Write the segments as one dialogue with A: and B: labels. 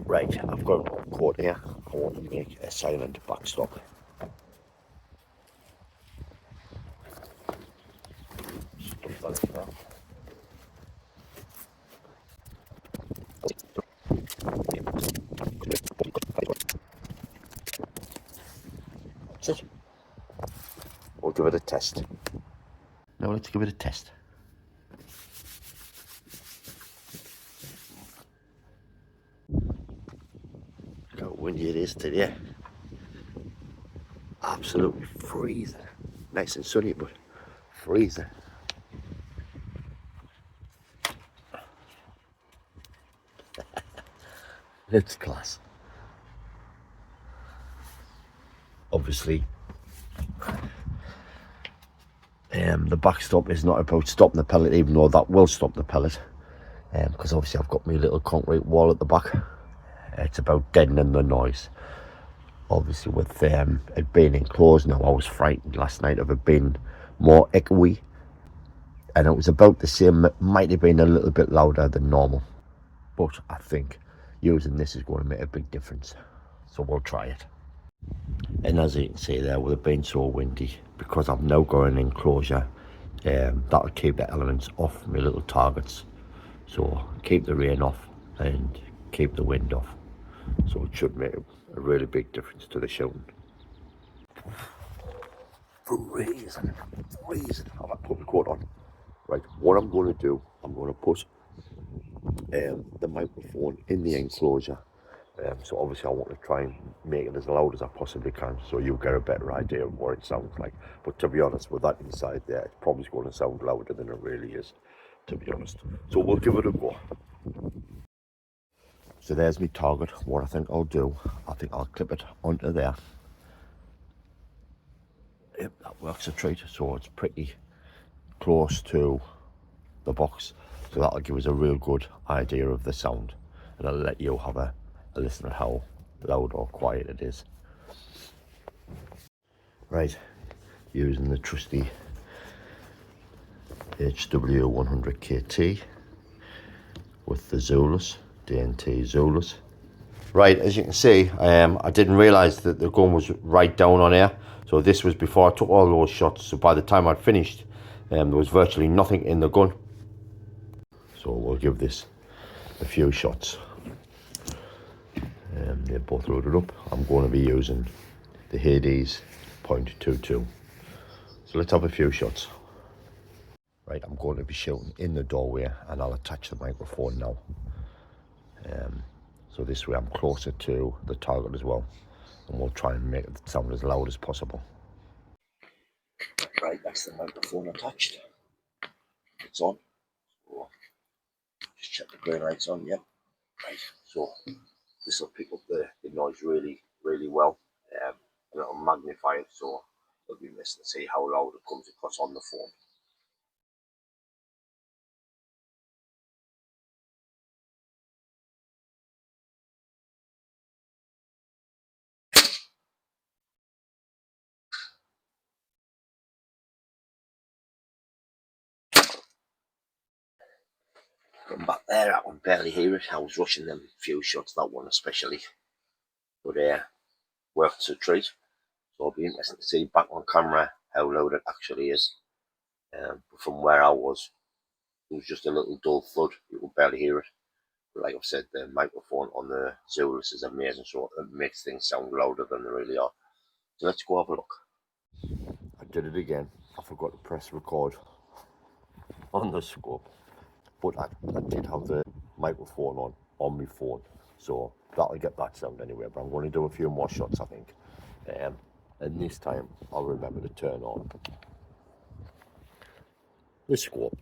A: Right, I've got a cord here. I want to make a silent backstop. That's it. We'll give it a test. Now let's give it a test. Look how windy it is today. Absolutely freezing. Nice and sunny, but freezing. It's class. Obviously, the backstop is not about stopping the pellet, even though that will stop the pellet. Because obviously I've got my little concrete wall at the back. It's about deadening the noise. Obviously with it being enclosed now, I was frightened last night of it being more echoey. And it was about the same, it might have been a little bit louder than normal. But I think using this is going to make a big difference. So we'll try it. And as you can see there, with it being so windy, because I've now got an enclosure, that'll keep the elements off my little targets. So keep the rain off and keep the wind off. So it should make a really big difference to the shooting. Freezing. I'll put the coat on. Right, what I'm going to do, I'm going to put the microphone in the enclosure. So obviously I want to try and make it as loud as I possibly can, so you get a better idea of what it sounds like. But to be honest, with that inside there, it's probably going to sound louder than it really is, to be honest. So we'll give it a go. So there's my target. What I think I'll do, I think I'll clip it onto there. Yep, that works a treat. So it's pretty close to the box. So that'll give us a real good idea of the sound. And I'll let you have a listen to how loud or quiet it is. Right, using the trusty HW100KT with the Zulus, DNT Zulus. Right, as you can see, I didn't realise that the gun was right down on air. So this was before I took all those shots. So by the time I'd finished, there was virtually nothing in the gun. So we'll give this a few shots. They're both loaded up. I'm going to be using the Hades .22. So let's have a few shots. Right, I'm going to be shooting in the doorway and I'll attach the microphone now. So this way I'm closer to the target as well. And we'll try and make it sound as loud as possible. Right, that's the microphone attached. It's on. So just check the green light's on, yep. Right, so this will pick up the noise really well. And it'll magnify it, so it'll be nice to see how loud it comes across on the phone. From back there, I can barely hear it. I was rushing them few shots, that one especially. But worked a treat. So it'll be interesting to see back on camera how loud it actually is. But from where I was, it was just a little dull thud. You could barely hear it. But like I've said, the microphone on the Zulus is amazing, so it makes things sound louder than they really are. So let's go have a look. I did it again. I forgot to press record on the scope. But I did have the microphone on my phone, so that'll get that sound anyway. But I'm going to do a few more shots, I think, and this time I'll remember to turn on the scope.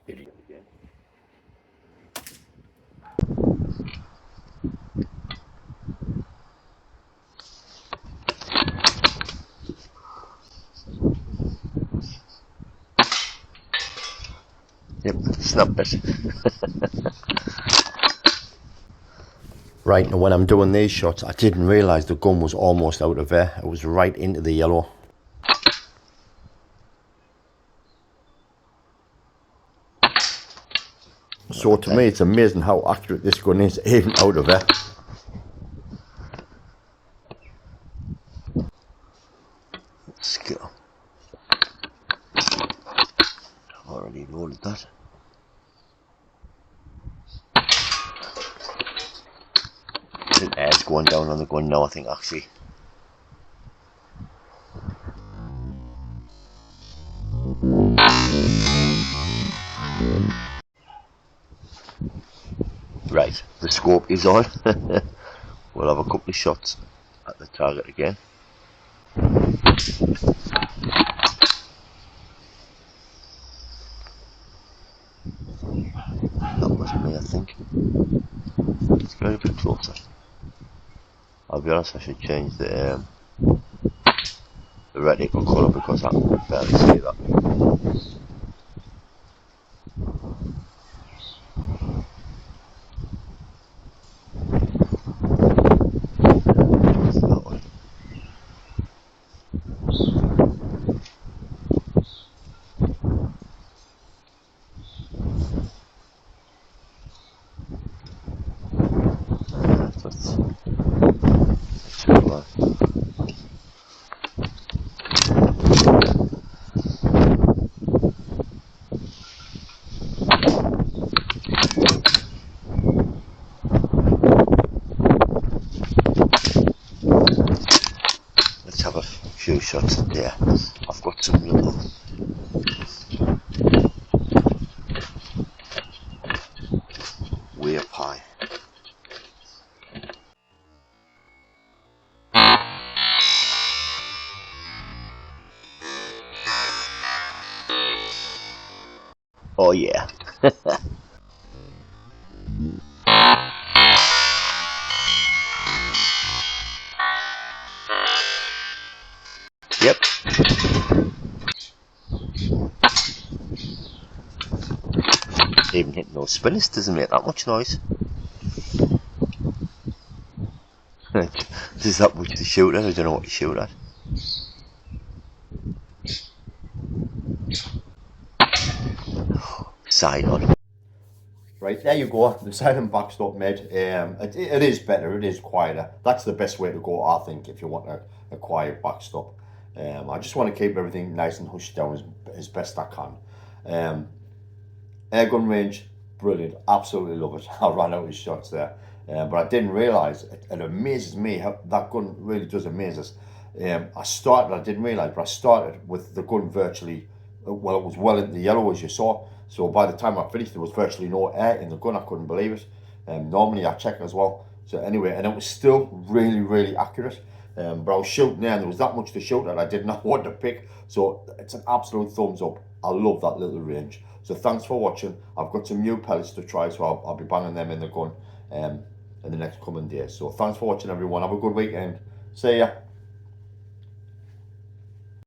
A: Idiot again. Yep, snap it. Right, now when I'm doing these shots, I didn't realise the gun was almost out of air. It was right into the yellow. So to me, it's amazing how accurate this gun is, even out of there. Let's go. I've already loaded that. I think air's going down on the gun now, I think, actually. Right, the scope is on. We'll have a couple of shots at the target again. That was me, I think. Let's go a bit closer. I'll be honest, I should change the reticle colour because I can barely see that. Let's have a few shots there. I've got some little way up high. Oh yeah. Yep. Even hitting those spinners doesn't make that much noise. There's that much to shoot at, I don't know what to shoot at. Side on. Right, there you go, the silent backstop made. It is better, it is quieter. That's the best way to go, I think, if you want a quiet backstop. I just want to keep everything nice and hushed down as best I can. Airgun range, brilliant, absolutely love it. I ran out of shots there. But I didn't realise, it amazes me how that gun really does amaze us. I didn't realise, but I started with the gun virtually, well, it was well into the yellow as you saw. So by the time I finished, there was virtually no air in the gun. I couldn't believe it. Normally I check as well. So anyway, and it was still really, really accurate. But I was shooting there and there was that much to shoot that I did not want to pick. So it's an absolute thumbs up. I love that little range. So thanks for watching. I've got some new pellets to try, so I'll be banging them in the gun in the next coming days. So thanks for watching, everyone. Have a good weekend. See ya.